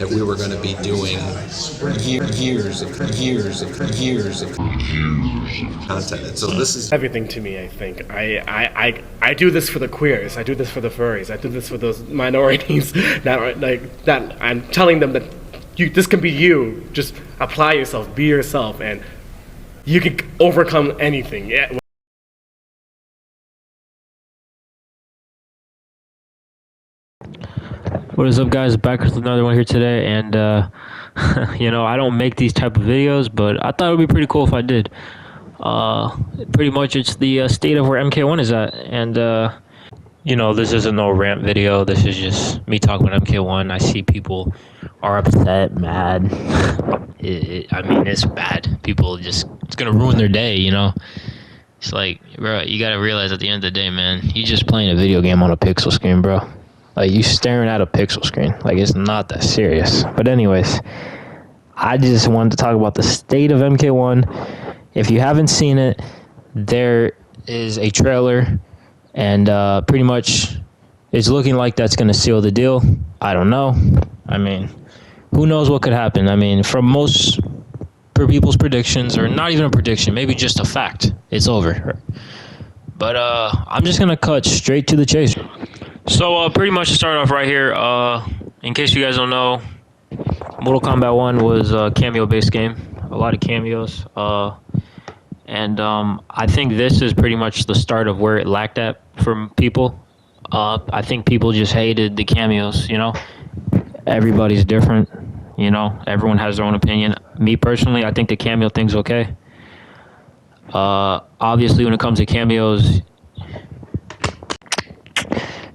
that we were going to be doing years of content. And so this is everything to me. I think I do this for the queers. I do this for the furries. I do this for those minorities that I'm telling them that this can be you. Just apply yourself, be yourself, and you can overcome anything. Yeah. What is up, guys? Back with another one here today, and you know, I don't make these type of videos, but I thought it would be pretty cool if I did. Pretty much it's the state of where mk1 is at, and you know, this isn't no rant video. This is just me talking about mk1. I see people are upset, mad. I mean, it's bad. People just, it's gonna ruin their day, you know. It's like, bro, you gotta realize at the end of the day, man, you just playing a video game on a pixel screen, bro. Like, you staring at a pixel screen. Like, it's not that serious. But anyways, I just wanted to talk about the state of mk1. If you haven't seen it, there is a trailer, and pretty much it's looking like that's going to seal the deal. I don't know. I mean, who knows what could happen? I mean, from most people's predictions, or not even a prediction, maybe just a fact, it's over. But I'm just going to cut straight to the chase. So pretty much to start off right here, in case you guys don't know, Mortal Kombat 1 was a cameo-based game. A lot of cameos. And I think this is pretty much the start of where it lacked at from people. I think people just hated the cameos, you know. Everybody's different, you know. Everyone has their own opinion. Me personally, I think the cameo thing's okay. Obviously, when it comes to cameos,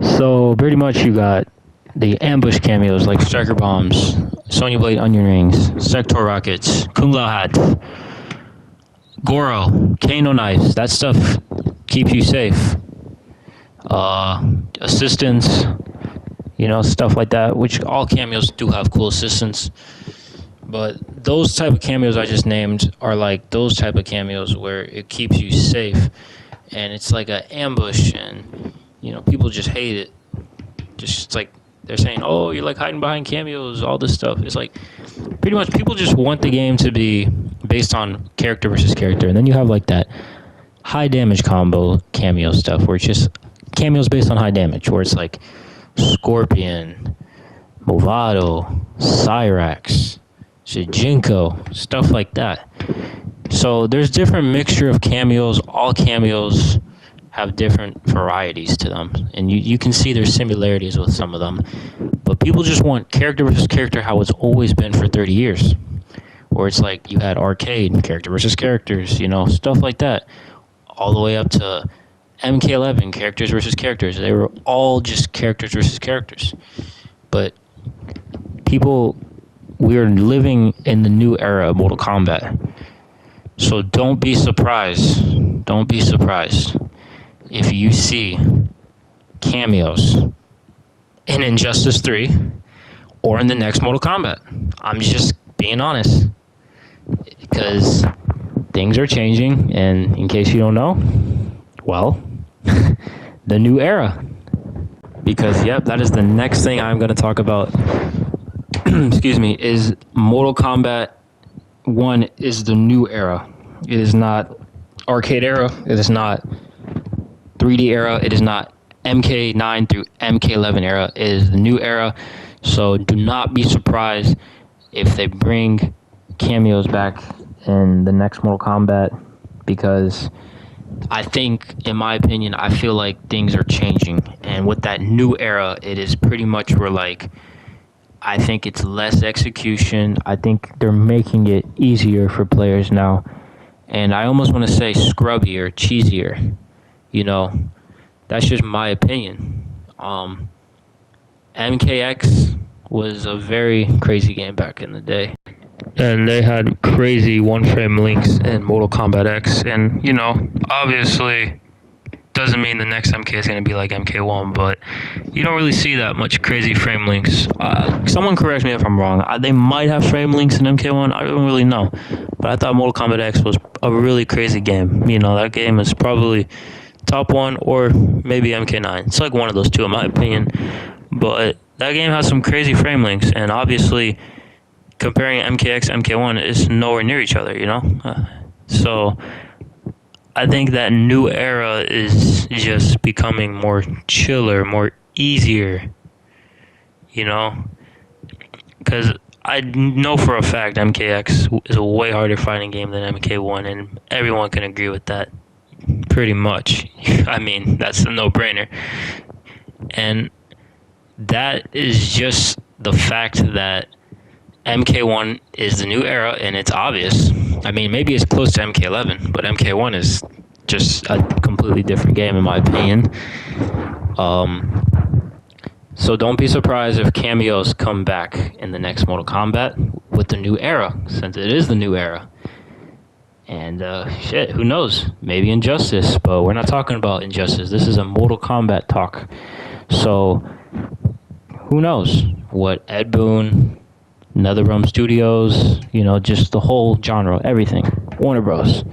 so pretty much you got the ambush cameos like Striker Bombs, Sonya Blade Onion Rings, Sector Rockets, Kung Lao Hat, Goro, Kano Knives. That stuff keeps you safe. Assistance, you know, stuff like that, which all cameos do have cool assistance. But those type of cameos I just named are like those type of cameos where it keeps you safe. And it's like an ambush, and you know, people just hate it. Just like they're saying, oh, you're like hiding behind cameos, all this stuff. It's like pretty much people just want the game to be based on character versus character. And then you have like that high damage combo cameo stuff where it's just cameos based on high damage, where it's like Scorpion, Movado, Cyrax, Shijinko, stuff like that. So there's different mixture of cameos. All cameos have different varieties to them, and you can see there's similarities with some of them, but people just want character versus character how it's always been for 30 years, where it's like you had arcade character versus characters, you know, stuff like that, all the way up to mk11 characters versus characters. They were all just characters versus characters. But people, we're living in the new era of Mortal Kombat, so don't be surprised if you see cameos in Injustice 3 or in the next Mortal Kombat. I'm just being honest, because things are changing, and in case you don't know, well, the new era. Because, yep, that is the next thing I'm going to talk about. Excuse me, is Mortal Kombat 1 is the new era. It is not arcade era. It is not 3D era. It is not MK9 through MK11 era. It is the new era. So do not be surprised if they bring cameos back in the next Mortal Kombat, because I think, in my opinion, I feel like things are changing. And with that new era, it is pretty much where, like, I think it's less execution. I think they're making it easier for players now. And I almost want to say scrubbier, cheesier. You know, that's just my opinion. MKX was a very crazy game back in the day. And they had crazy one-frame links in Mortal Kombat X. And, you know, obviously, doesn't mean the next MK is going to be like MK1, but you don't really see that much crazy frame links. Someone correct me if I'm wrong. They might have frame links in MK1. I don't really know. But I thought Mortal Kombat X was a really crazy game. You know, that game is probably top one, or maybe MK9. It's like one of those two, in my opinion. But that game has some crazy frame links, and obviously comparing MKX MK1 is nowhere near each other, you know. So I think that new era is just becoming more chiller, more easier, you know, because I know for a fact MKX is a way harder fighting game than MK1, and everyone can agree with that pretty much. I mean, that's a no-brainer. And that is just the fact that MK1 is the new era, and it's obvious. I mean, maybe it's close to MK11, but MK1 is just a completely different game, in my opinion. So don't be surprised if cameos come back in the next Mortal Kombat with the new era, since it is the new era. And shit, who knows? Maybe Injustice, but we're not talking about Injustice. This is a Mortal Kombat talk. So who knows what Ed Boon, NetherRealm Studios, you know, just the whole genre, everything, Warner Bros.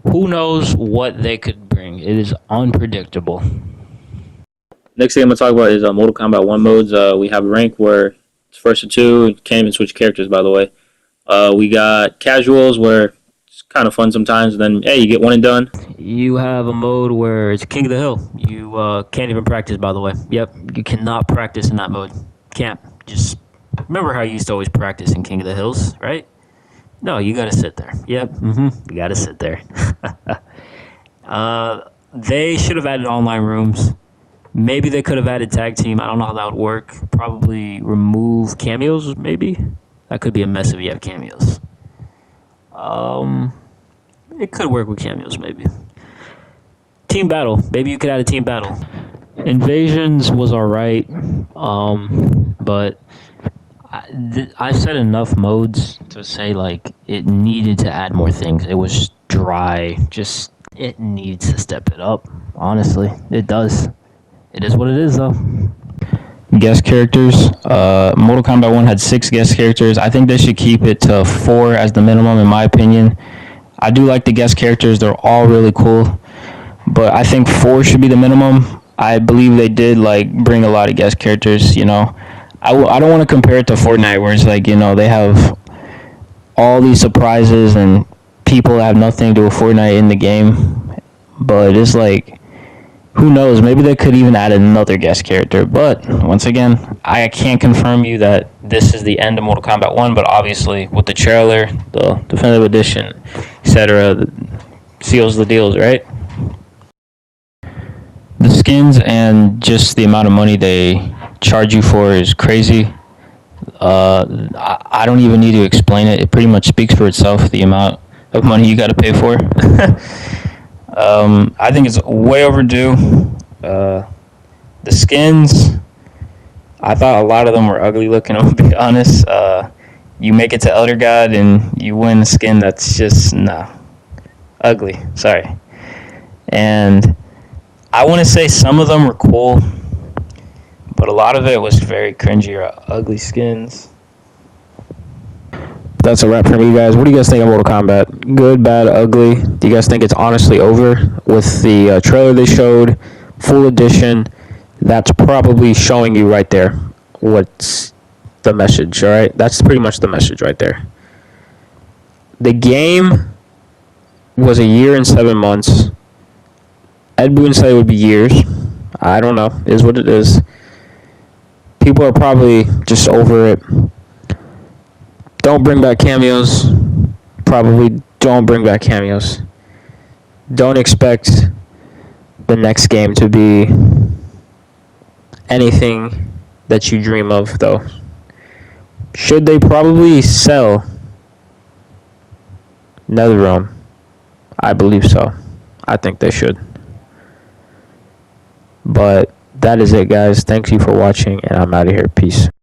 Who knows what they could bring? It is unpredictable. Next thing I'm going to talk about is Mortal Kombat 1 modes. We have rank where it's first to two. You can't even switch characters, by the way. We got casuals where it's kind of fun sometimes. And then, hey, you get one and done. You have a mode where it's King of the Hill. You can't even practice, by the way. Yep, you cannot practice in that mode. Can't. Just remember how you used to always practice in King of the Hills, right? No, you got to sit there. Yep, you got to sit there. They should have added online rooms. Maybe they could have added tag team. I don't know how that would work. Probably remove cameos, maybe. That could be a mess if you have cameos. It could work with cameos, maybe. Team battle. Maybe you could add a team battle. Invasions was alright, but I've said enough modes to say, like, it needed to add more things. It was dry. Just, it needs to step it up. Honestly, it does. It is what it is, though. Guest characters. Mortal Kombat 1 had 6 guest characters. I think they should keep it to 4 as the minimum, in my opinion. I do like the guest characters. They're all really cool. But I think 4 should be the minimum. I believe they did, like, bring a lot of guest characters, you know. I don't want to compare it to Fortnite, where it's like, you know, they have all these surprises and people that have nothing to do with Fortnite in the game. But it's like, who knows? Maybe they could even add another guest character. But once again, I can't confirm you that this is the end of Mortal Kombat 1. But obviously, with the trailer, the definitive edition, etc., seals the deals, right? The skins and just the amount of money they charge you for is crazy. I don't even need to explain it. It pretty much speaks for itself, the amount of money you got to pay for. I think it's way overdue. The skins, I thought a lot of them were ugly looking, I'll be honest. You make it to Elder God and you win a skin that's just, ugly. Sorry. And I want to say some of them were cool, but a lot of it was very cringy or ugly skins. That's a wrap for me, guys. What do you guys think of Mortal Kombat? Good, bad, ugly? Do you guys think it's honestly over with the trailer they showed, full edition? That's probably showing you right there what's the message, all right? That's pretty much the message right there. The game was a year and 7 months. Ed Boon said it would be years. I don't know. It is what it is. People are probably just over it. Don't bring back cameos. Probably don't bring back cameos. Don't expect the next game to be anything that you dream of, though. Should they probably sell NetherRealm? I believe so. I think they should. But that is it, guys. Thank you for watching, and I'm out of here. Peace.